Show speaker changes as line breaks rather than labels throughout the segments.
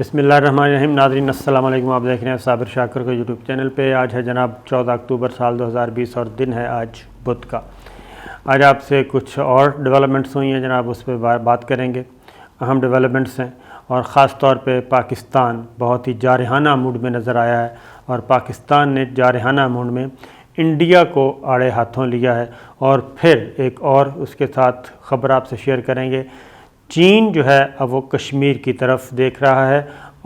بسم اللہ الرحمن الرحیم۔ ناظرین السلام علیکم، آپ دیکھ رہے ہیں صابر شاکر کو یوٹیوب چینل پہ۔ آج ہے جناب 14 اکتوبر سال 2020 اور دن ہے آج بدھ کا۔ آج آپ سے کچھ اور ڈیولپمنٹس ہوئی ہیں جناب، اس پہ بات کریں گے۔ اہم ڈیولپمنٹس ہیں اور خاص طور پہ پاکستان بہت ہی جارحانہ موڈ میں نظر آیا ہے، اور پاکستان نے جارحانہ موڈ میں انڈیا کو آڑے ہاتھوں لیا ہے۔ اور پھر ایک اور اس کے ساتھ خبر آپ سے شیئر کریں گے۔ چین جو ہے اب وہ کشمیر کی طرف دیکھ رہا ہے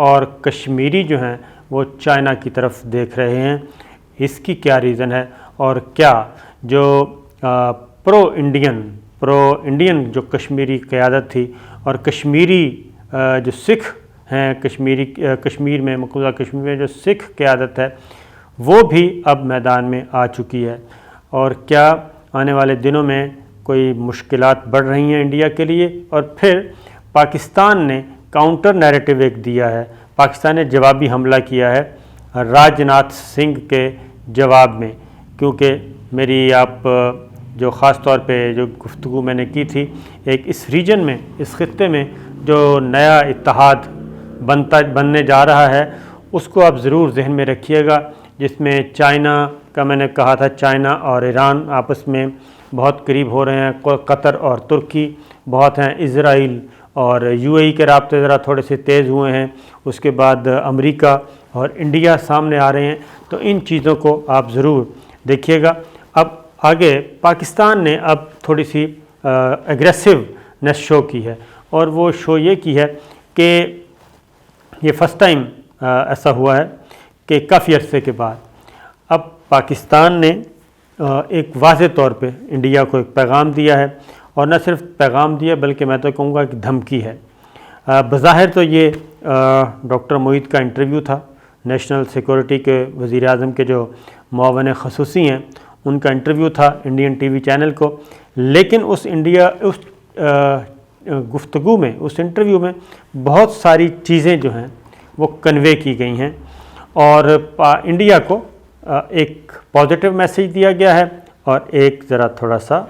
اور کشمیری جو ہیں وہ چائنا کی طرف دیکھ رہے ہیں۔ اس کی کیا ریزن ہے، اور کیا جو پرو انڈین جو کشمیری قیادت تھی اور کشمیری جو سکھ ہیں کشمیر میں مقبوضہ کشمیر میں جو سکھ قیادت ہے وہ بھی اب میدان میں آ چکی ہے، اور کیا آنے والے دنوں میں کوئی مشکلات بڑھ رہی ہیں انڈیا کے لیے۔ اور پھر پاکستان نے کاؤنٹر نیریٹو ایک دیا ہے، پاکستان نے جوابی حملہ کیا ہے راجناتھ سنگھ کے جواب میں، کیونکہ میری آپ جو خاص طور پہ جو گفتگو میں نے کی تھی، ایک اس ریجن میں اس خطے میں جو نیا اتحاد بننے جا رہا ہے اس کو آپ ضرور ذہن میں رکھیے گا، جس میں چائنا کا میں نے کہا تھا چائنا اور ایران آپس میں بہت قریب ہو رہے ہیں، قطر اور ترکی بہت ہیں، اسرائیل اور UAE کے رابطے ذرا تھوڑے سے تیز ہوئے ہیں، اس کے بعد امریکہ اور انڈیا سامنے آ رہے ہیں۔ تو ان چیزوں کو آپ ضرور دیکھیے گا۔ اب آگے پاکستان نے اب تھوڑی سی ایگریسونیس شو کی ہے، اور وہ شو یہ کی ہے کہ یہ فرسٹ ٹائم ایسا ہوا ہے کہ کافی عرصے کے بعد اب پاکستان نے ایک واضح طور پہ انڈیا کو ایک پیغام دیا ہے، اور نہ صرف پیغام دیا بلکہ میں تو کہوں گا کہ دھمکی ہے۔ بظاہر تو یہ ڈاکٹر موحید کا انٹرویو تھا، نیشنل سیکورٹی کے وزیر اعظم کے جو معاون خصوصی ہیں ان کا انٹرویو تھا انڈین ٹی وی چینل کو، لیکن اس گفتگو میں اس انٹرویو میں بہت ساری چیزیں جو ہیں وہ کنوے کی گئی ہیں، اور انڈیا کو ایک پازیٹیو میسیج دیا گیا ہے اور ایک ذرا تھوڑا سا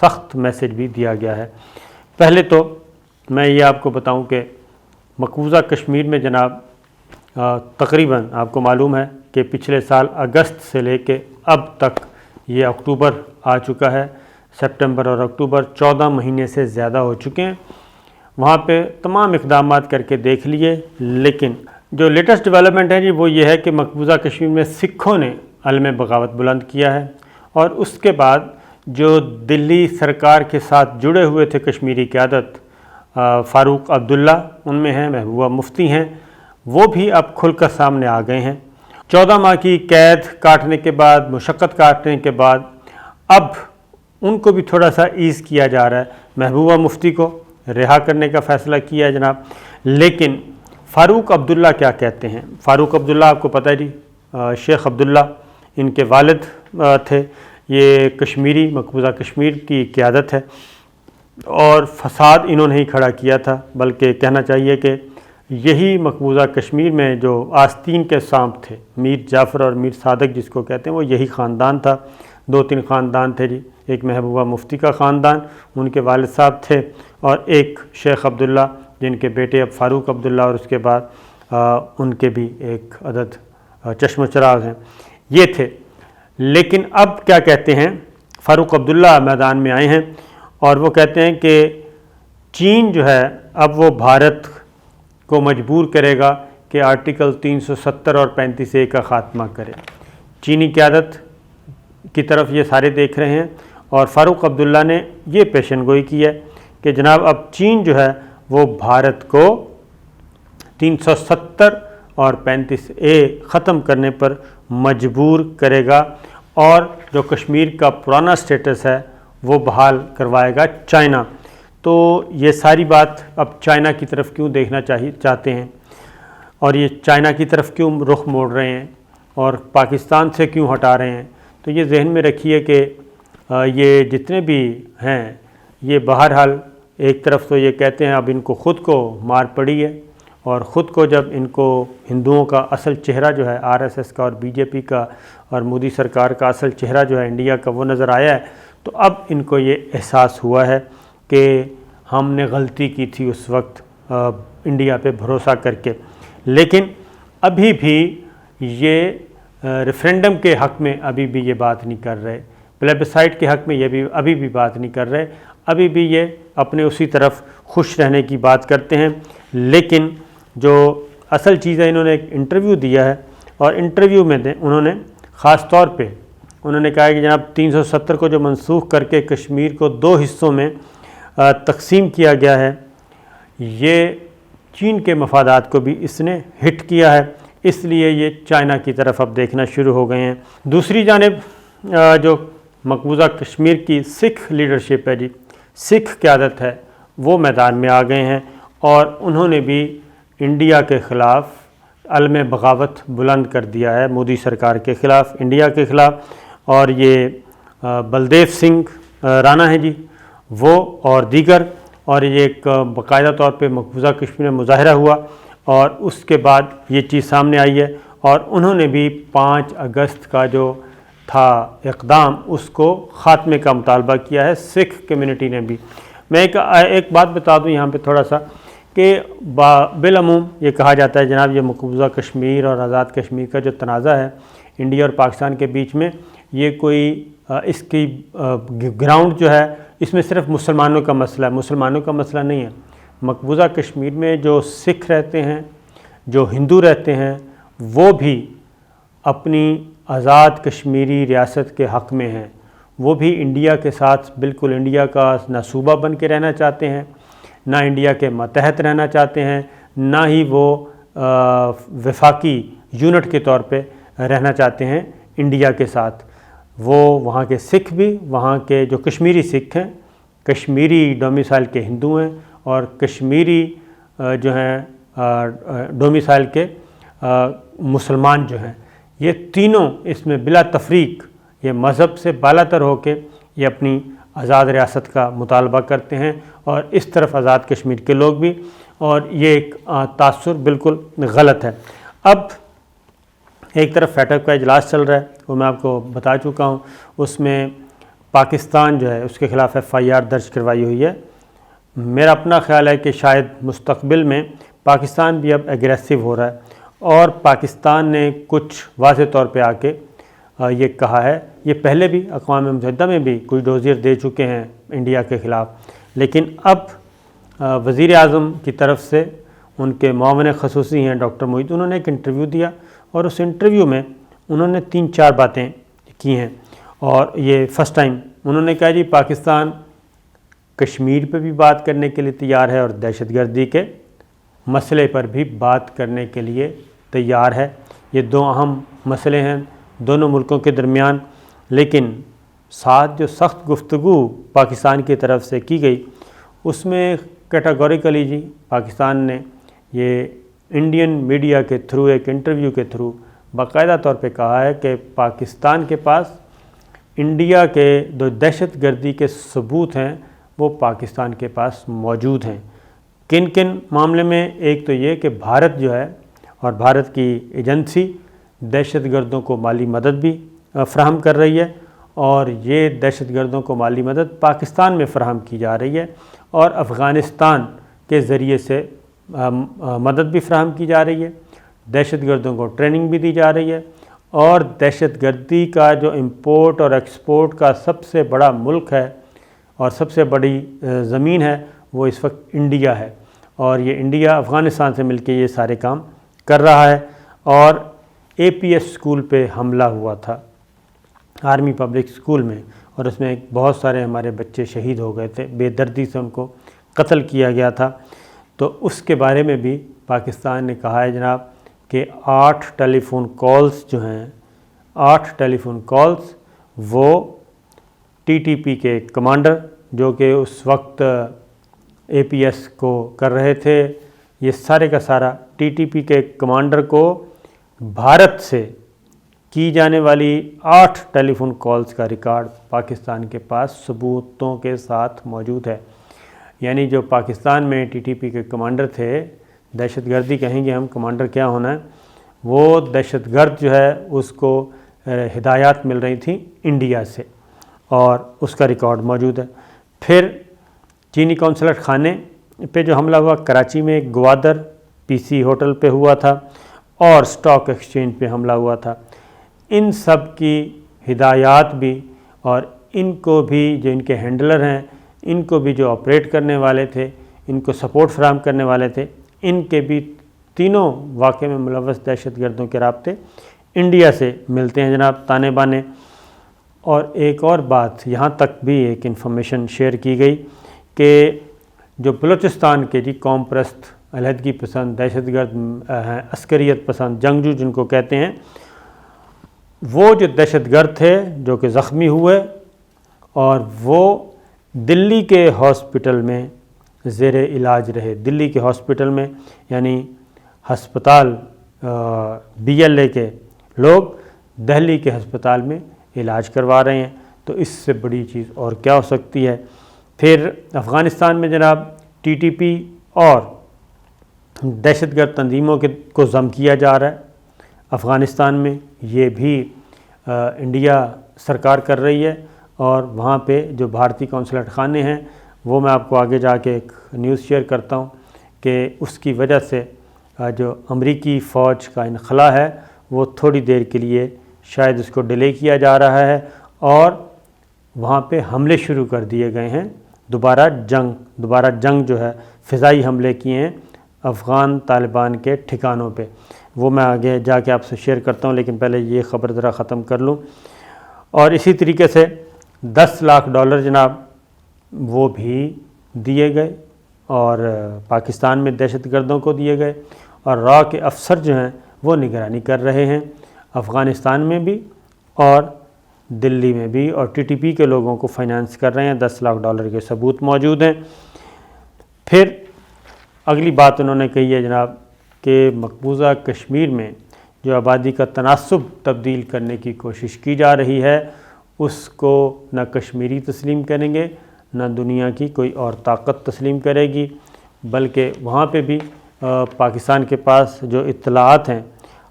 سخت میسیج بھی دیا گیا ہے۔ پہلے تو میں یہ آپ کو بتاؤں کہ مقبوضہ کشمیر میں جناب تقریباً آپ کو معلوم ہے کہ پچھلے سال اگست سے لے کے اب تک یہ اکتوبر آ چکا ہے، سپٹمبر اور اکتوبر 14 مہینے سے زیادہ ہو چکے ہیں۔ وہاں پہ تمام اقدامات کر کے دیکھ لیے، لیکن جو لیٹسٹ ڈیولپمنٹ ہے جی وہ یہ ہے کہ مقبوضہ کشمیر میں سکھوں نے علم بغاوت بلند کیا ہے، اور اس کے بعد جو دلی سرکار کے ساتھ جڑے ہوئے تھے کشمیری قیادت، فاروق عبداللہ ان میں ہیں، محبوبہ مفتی ہیں، وہ بھی اب کھل کر سامنے آ گئے ہیں۔ 14 ماہ کی قید کاٹنے کے بعد، مشقت کاٹنے کے بعد اب ان کو بھی تھوڑا سا ایز کیا جا رہا ہے۔ محبوبہ مفتی کو رہا کرنے کا فیصلہ کیا ہے جناب، لیکن فاروق عبداللہ کیا کہتے ہیں؟ فاروق عبداللہ آپ کو پتہ ہے جی، شیخ عبداللہ ان کے والد تھے، یہ کشمیری مقبوضہ کشمیر کی قیادت ہے، اور فساد انہوں نے ہی کھڑا کیا تھا، بلکہ کہنا چاہیے کہ یہی مقبوضہ کشمیر میں جو آستین کے سانپ تھے، میر جعفر اور میر صادق جس کو کہتے ہیں، وہ یہی خاندان تھا۔ 2-3 خاندان تھے جی، ایک محبوبہ مفتی کا خاندان، ان کے والد صاحب تھے، اور ایک شیخ عبداللہ جن کے بیٹے اب فاروق عبداللہ، اور اس کے بعد ان کے بھی ایک عدد چشم و چراغ ہیں، یہ تھے۔ لیکن اب کیا کہتے ہیں، فاروق عبداللہ میدان میں آئے ہیں اور وہ کہتے ہیں کہ چین جو ہے اب وہ بھارت کو مجبور کرے گا کہ آرٹیکل 370 اور 35A کا خاتمہ کرے۔ چینی قیادت کی طرف یہ سارے دیکھ رہے ہیں، اور فاروق عبداللہ نے یہ پیشن گوئی کی ہے کہ جناب اب چین جو ہے وہ بھارت کو 370 اور 35A ختم کرنے پر مجبور کرے گا، اور جو کشمیر کا پرانا سٹیٹس ہے وہ بحال کروائے گا چائنا۔ تو یہ ساری بات اب چائنا کی طرف کیوں دیکھنا چاہتے ہیں، اور یہ چائنا کی طرف کیوں رخ موڑ رہے ہیں، اور پاکستان سے کیوں ہٹا رہے ہیں؟ تو یہ ذہن میں رکھیے کہ یہ جتنے بھی ہیں یہ بہرحال ایک طرف تو یہ کہتے ہیں اب ان کو خود کو مار پڑی ہے، اور خود کو جب ان کو ہندوؤں کا اصل چہرہ جو ہے RSS کا اور BJP کا اور مودی سرکار کا اصل چہرہ جو ہے انڈیا کا وہ نظر آیا ہے، تو اب ان کو یہ احساس ہوا ہے کہ ہم نے غلطی کی تھی اس وقت انڈیا پہ بھروسہ کر کے، لیکن ابھی بھی یہ ریفرینڈم کے حق میں ابھی بھی یہ بات نہیں کر رہے، پلیبسائٹ کے حق میں یہ بھی ابھی بھی بات نہیں کر رہے، ابھی بھی یہ اپنے اسی طرف خوش رہنے کی بات کرتے ہیں۔ لیکن جو اصل چیز ہے، انہوں نے ایک انٹرویو دیا ہے، اور انٹرویو میں انہوں نے خاص طور پہ انہوں نے کہا ہے کہ جناب 370 کو جو منسوخ کر کے کشمیر کو 2 حصوں میں تقسیم کیا گیا ہے، یہ چین کے مفادات کو بھی اس نے ہٹ کیا ہے، اس لیے یہ چائنا کی طرف اب دیکھنا شروع ہو گئے ہیں۔ دوسری جانب جو مقبوضہ کشمیر کی سکھ لیڈرشپ ہے جی، سکھ قیادت ہے، وہ میدان میں آ گئے ہیں، اور انہوں نے بھی انڈیا کے خلاف علم بغاوت بلند کر دیا ہے، مودی سرکار کے خلاف، انڈیا کے خلاف۔ اور یہ بلدیو سنگھ رانا ہے جی، وہ اور دیگر، اور یہ ایک باقاعدہ طور پہ مقبوضہ کشمیر میں مظاہرہ ہوا، اور اس کے بعد یہ چیز سامنے آئی ہے، اور انہوں نے بھی 5 اگست کا جو تھا اقدام، اس کو خاتمے کا مطالبہ کیا ہے، سکھ کمیونٹی نے بھی۔ میں ایک بات بتا دوں یہاں پہ تھوڑا سا، کہ بالعموم یہ کہا جاتا ہے جناب یہ مقبوضہ کشمیر اور آزاد کشمیر کا جو تنازع ہے انڈیا اور پاکستان کے بیچ میں، یہ کوئی اس کی گراؤنڈ جو ہے اس میں صرف مسلمانوں کا مسئلہ ہے، مسلمانوں کا مسئلہ نہیں ہے۔ مقبوضہ کشمیر میں جو سکھ رہتے ہیں، جو ہندو رہتے ہیں، وہ بھی اپنی آزاد کشمیری ریاست کے حق میں ہیں، وہ بھی انڈیا کے ساتھ بالکل انڈیا کا نہ صوبہ بن کے رہنا چاہتے ہیں، نہ انڈیا کے ماتحت رہنا چاہتے ہیں، نہ ہی وہ وفاقی یونٹ کے طور پہ رہنا چاہتے ہیں انڈیا کے ساتھ۔ وہ وہاں کے سکھ بھی، وہاں کے جو کشمیری سکھ ہیں، کشمیری ڈومیسائل کے ہندو ہیں، اور کشمیری جو ہیں ڈومیسائل کے مسلمان جو ہیں، یہ تینوں اس میں بلا تفریق یہ مذہب سے بالا تر ہو کے یہ اپنی آزاد ریاست کا مطالبہ کرتے ہیں، اور اس طرف آزاد کشمیر کے لوگ بھی، اور یہ ایک تاثر بالکل غلط ہے۔ اب ایک طرف فیٹک کا اجلاس چل رہا ہے، وہ میں آپ کو بتا چکا ہوں، اس میں پاکستان جو ہے اس کے خلاف FIR درج کروائی ہوئی ہے۔ میرا اپنا خیال ہے کہ شاید مستقبل میں پاکستان بھی اب ایگریسو ہو رہا ہے، اور پاکستان نے کچھ واضح طور پہ آ کے یہ کہا ہے، یہ پہلے بھی اقوام متحدہ میں بھی کچھ ڈوزیر دے چکے ہیں انڈیا کے خلاف، لیکن اب وزیر اعظم کی طرف سے ان کے معاون خصوصی ہیں ڈاکٹر محیط، انہوں نے ایک انٹرویو دیا، اور اس انٹرویو میں انہوں نے 3-4 باتیں کی ہیں، اور یہ فرسٹ ٹائم انہوں نے کہا جی پاکستان کشمیر پہ بھی بات کرنے کے لیے تیار ہے، اور دہشت گردی کے مسئلے پر بھی بات کرنے کے لیے تیار ہے۔ یہ 2 اہم مسئلے ہیں دونوں ملکوں کے درمیان، لیکن ساتھ جو سخت گفتگو پاکستان کی طرف سے کی گئی، اس میں کیٹاگوریکلی جی پاکستان نے یہ انڈین میڈیا کے تھرو، ایک انٹرویو کے تھرو باقاعدہ طور پہ کہا ہے کہ پاکستان کے پاس انڈیا کے جو دہشت گردی کے ثبوت ہیں وہ پاکستان کے پاس موجود ہیں۔ کن کن معاملے میں؟ ایک تو یہ کہ بھارت جو ہے، اور بھارت کی ایجنسی دہشت گردوں کو مالی مدد بھی فراہم کر رہی ہے، اور یہ دہشت گردوں کو مالی مدد پاکستان میں فراہم کی جا رہی ہے، اور افغانستان کے ذریعے سے مدد بھی فراہم کی جا رہی ہے، دہشت گردوں کو ٹریننگ بھی دی جا رہی ہے، اور دہشت گردی کا جو امپورٹ اور ایکسپورٹ کا سب سے بڑا ملک ہے اور سب سے بڑی زمین ہے وہ اس وقت انڈیا ہے، اور یہ انڈیا افغانستان سے مل کے یہ سارے کام کر رہا ہے۔ اور APS اسکول پہ حملہ ہوا تھا، آرمی پبلک اسکول میں، اور اس میں بہت سارے ہمارے بچے شہید ہو گئے تھے، بے دردی سے ان کو قتل کیا گیا تھا، تو اس کے بارے میں بھی پاکستان نے کہا ہے جناب کہ 8 ٹیلی فون کالز جو ہیں، 8 ٹیلی فون کالز وہ TTP کے کمانڈر جو کہ اس وقت APS کو کر رہے تھے، یہ سارے کا سارا TTP کے کمانڈر کو بھارت سے کی جانے والی 8 ٹیلی فون کالز کا ریکارڈ پاکستان کے پاس ثبوتوں کے ساتھ موجود ہے۔ یعنی جو پاکستان میں TTP کے کمانڈر تھے، دہشت گردی کہیں گے ہم، کمانڈر کیا ہونا ہے، وہ دہشت گرد جو ہے اس کو ہدایات مل رہی تھیں انڈیا سے، اور اس کا ریکارڈ موجود ہے۔ پھر چینی قونصلٹ خانے پہ جو حملہ ہوا کراچی میں گوادر PC ہوٹل پہ ہوا تھا اور اسٹاک ایکسچینج پہ حملہ ہوا تھا. ان سب کی ہدایات بھی اور ان کو بھی جو ان کے ہینڈلر ہیں ان کو بھی جو آپریٹ کرنے والے تھے ان کو سپورٹ فراہم کرنے والے تھے ان کے بھی تینوں واقعے میں ملوث دہشت گردوں کے رابطے انڈیا سے ملتے ہیں جناب تانے بانے. اور ایک اور بات یہاں تک بھی ایک انفارمیشن شیئر کی گئی کہ جو بلوچستان کے قوم پرست علیحدگی پسند دہشت گرد ہیں عسکریت پسند جنگجو جن کو کہتے ہیں وہ جو دہشت گرد تھے جو کہ زخمی ہوئے اور وہ دلی کے ہاسپٹل میں زیر علاج رہے. دلی کے ہاسپٹل میں یعنی ہسپتال BLA کے لوگ دہلی کے ہسپتال میں علاج کروا رہے ہیں. تو اس سے بڑی چیز اور کیا ہو سکتی ہے. پھر افغانستان میں جناب TTP اور دہشت گرد تنظیموں کو ضم کیا جا رہا ہے. افغانستان میں یہ بھی انڈیا سرکار کر رہی ہے اور وہاں پہ جو بھارتی قونصلیٹ خانے ہیں وہ میں آپ کو آگے جا کے ایک نیوز شیئر کرتا ہوں کہ اس کی وجہ سے جو امریکی فوج کا انخلا ہے وہ تھوڑی دیر کے لیے شاید اس کو ڈیلے کیا جا رہا ہے اور وہاں پہ حملے شروع کر دیے گئے ہیں. دوبارہ جنگ جو ہے فضائی حملے کیے ہیں افغان طالبان کے ٹھکانوں پہ. وہ میں آگے جا کے آپ سے شیئر کرتا ہوں لیکن پہلے یہ خبر ذرا ختم کر لوں. اور اسی طریقے سے $10 لاکھ جناب وہ بھی دیے گئے اور پاکستان میں دہشت گردوں کو دیے گئے اور را کے افسر جو ہیں وہ نگرانی کر رہے ہیں افغانستان میں بھی اور دلی میں بھی اور TTP کے لوگوں کو فائنانس کر رہے ہیں. $10 لاکھ کے ثبوت موجود ہیں. پھر اگلی بات انہوں نے کہی ہے جناب کہ مقبوضہ کشمیر میں جو آبادی کا تناسب تبدیل کرنے کی کوشش کی جا رہی ہے اس کو نہ کشمیری تسلیم کریں گے نہ دنیا کی کوئی اور طاقت تسلیم کرے گی بلکہ وہاں پہ بھی پاکستان کے پاس جو اطلاعات ہیں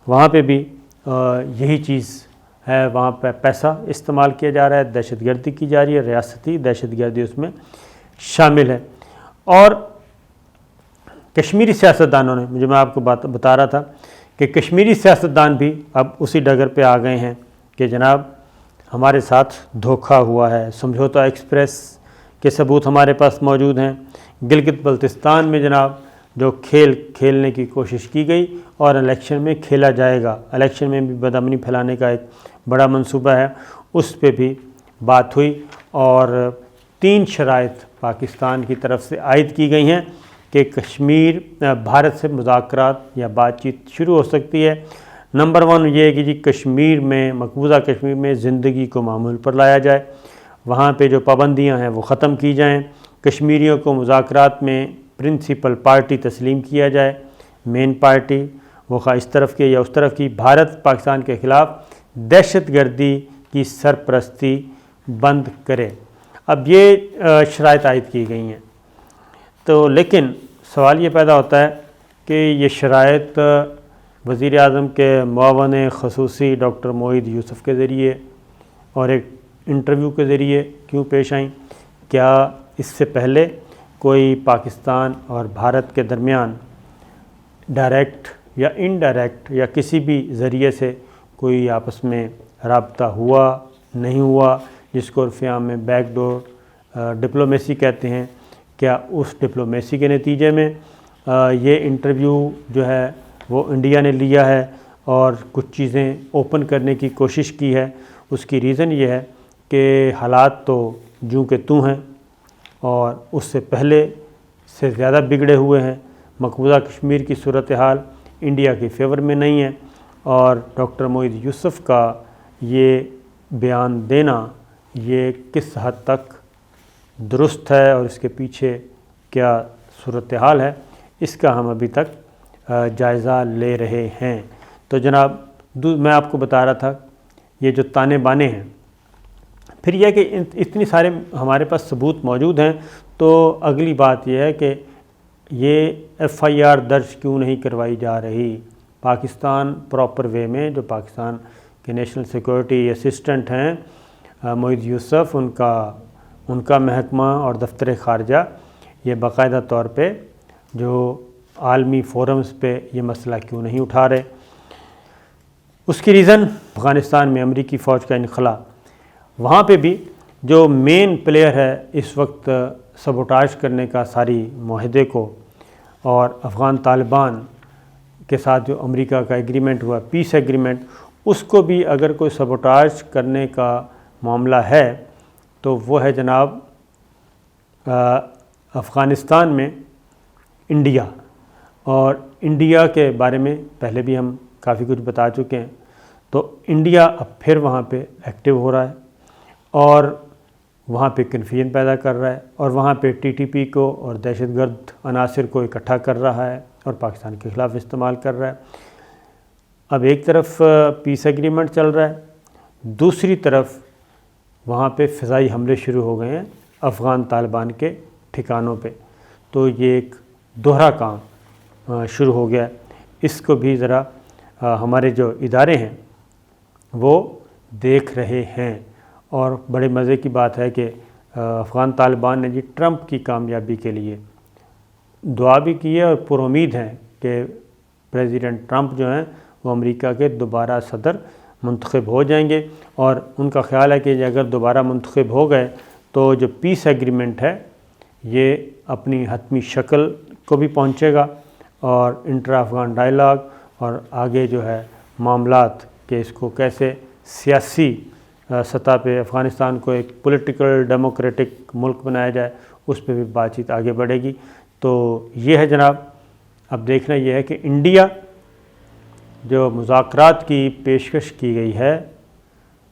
وہاں پہ بھی یہی چیز ہے. وہاں پہ پیسہ استعمال کیا جا رہا ہے دہشت گردی کی جا رہی ہے ریاستی دہشت گردی اس میں شامل ہے. اور کشمیری سیاستدانوں نے جو میں آپ کو بتا رہا تھا کہ کشمیری سیاستدان بھی اب اسی ڈگر پہ آ گئے ہیں کہ جناب ہمارے ساتھ دھوکہ ہوا ہے. سمجھوتا ایکسپریس کے ثبوت ہمارے پاس موجود ہیں. گلگت بلتستان میں جناب جو کھیلنے کی کوشش کی گئی اور الیکشن میں کھیلا جائے گا الیکشن میں بھی بدامنی پھیلانے کا ایک بڑا منصوبہ ہے اس پہ بھی بات ہوئی اور 3 شرائط پاکستان کی طرف سے عائد کی گئی ہیں کہ کشمیر بھارت سے مذاکرات یا بات چیت شروع ہو سکتی ہے. نمبر 1 یہ ہے کہ کشمیر میں مقبوضہ کشمیر میں زندگی کو معمول پر لایا جائے وہاں پہ جو پابندیاں ہیں وہ ختم کی جائیں. کشمیریوں کو مذاکرات میں پرنسپل پارٹی تسلیم کیا جائے مین پارٹی وہ خواہ اس طرف کی یا اس طرف کی. بھارت پاکستان کے خلاف دہشت گردی کی سرپرستی بند کرے. اب یہ شرائط عائد کی گئی ہیں تو لیکن سوال یہ پیدا ہوتا ہے کہ یہ شرائط وزیر اعظم کے معاون خصوصی ڈاکٹر موید یوسف کے ذریعے اور ایک انٹرویو کے ذریعے کیوں پیش آئیں. کیا اس سے پہلے کوئی پاکستان اور بھارت کے درمیان ڈائریکٹ یا انڈائریکٹ یا کسی بھی ذریعے سے کوئی آپس میں رابطہ ہوا نہیں ہوا جس کو عرف عام میں بیک ڈور ڈپلومیسی کہتے ہیں. کیا اس ڈپلومیسی کے نتیجے میں یہ انٹرویو جو ہے وہ انڈیا نے لیا ہے اور کچھ چیزیں اوپن کرنے کی کوشش کی ہے. اس کی ریزن یہ ہے کہ حالات تو جوں کہ توں ہیں اور اس سے پہلے سے زیادہ بگڑے ہوئے ہیں. مقبوضہ کشمیر کی صورتحال انڈیا کی فیور میں نہیں ہے اور ڈاکٹر موید یوسف کا یہ بیان دینا یہ کس حد تک درست ہے اور اس کے پیچھے کیا صورتحال ہے اس کا ہم ابھی تک جائزہ لے رہے ہیں. تو جناب میں آپ کو بتا رہا تھا یہ جو تانے بانے ہیں پھر یہ کہ اتنی سارے ہمارے پاس ثبوت موجود ہیں تو اگلی بات یہ ہے کہ یہ FIR درج کیوں نہیں کروائی جا رہی. پاکستان پراپر وے میں جو پاکستان کے نیشنل سیکورٹی اسسٹنٹ ہیں موید یوسف ان کا محکمہ اور دفتر خارجہ یہ باقاعدہ طور پہ جو عالمی فورمز پہ یہ مسئلہ کیوں نہیں اٹھا رہے؟ اس کی ریزن افغانستان میں امریکی فوج کا انخلا، وہاں پہ بھی جو مین پلیئر ہے اس وقت سبوٹاج کرنے کا ساری معاہدے کو، اور افغان طالبان کے ساتھ جو امریکہ کا ایگریمنٹ ہوا پیس ایگریمنٹ، اس کو بھی اگر کوئی سبوٹاج کرنے کا معاملہ ہے تو وہ ہے جناب افغانستان میں انڈیا. اور انڈیا کے بارے میں پہلے بھی ہم کافی کچھ بتا چکے ہیں. تو انڈیا اب پھر وہاں پہ ایکٹیو ہو رہا ہے اور وہاں پہ کنفیوژن پیدا کر رہا ہے، اور وہاں پہ ٹی ٹی پی کو اور دہشت گرد عناصر کو اکٹھا کر رہا ہے اور پاکستان کے خلاف استعمال کر رہا ہے. اب ایک طرف پیس ایگریمنٹ چل رہا ہے، دوسری طرف وہاں پہ فضائی حملے شروع ہو گئے ہیں افغان طالبان کے ٹھکانوں پہ. تو یہ ایک دوہرا کام شروع ہو گیا ہے. اس کو بھی ذرا ہمارے جو ادارے ہیں وہ دیکھ رہے ہیں. اور بڑے مزے کی بات ہے کہ افغان طالبان نے ٹرمپ کی کامیابی کے لیے دعا بھی کی ہے اور پر امید ہیں کہ پریزیڈنٹ ٹرمپ جو ہیں وہ امریکہ کے دوبارہ صدر منتخب ہو جائیں گے. اور ان کا خیال ہے کہ اگر دوبارہ منتخب ہو گئے تو جو پیس ایگریمنٹ ہے یہ اپنی حتمی شکل کو بھی پہنچے گا، اور انٹرا افغان ڈائلاگ اور آگے جو ہے معاملات کہ اس کو کیسے سیاسی سطح پہ افغانستان کو ایک پولیٹیکل ڈیموکریٹک ملک بنایا جائے، اس پہ بھی بات چیت آگے بڑھے گی. تو یہ ہے جناب. اب دیکھنا یہ ہے کہ انڈیا جو مذاکرات کی پیشکش کی گئی ہے،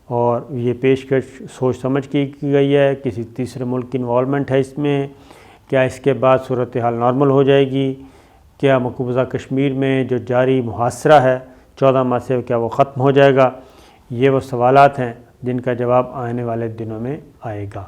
اور یہ پیشکش سوچ سمجھ کی گئی ہے، کسی تیسرے ملک کی انوالومنٹ ہے اس میں، کیا اس کے بعد صورتحال نارمل ہو جائے گی؟ کیا مقبوضہ کشمیر میں جو جاری محاصرہ ہے 14 ماہ سے کیا وہ ختم ہو جائے گا؟ یہ وہ سوالات ہیں جن کا جواب آنے والے دنوں میں آئے گا.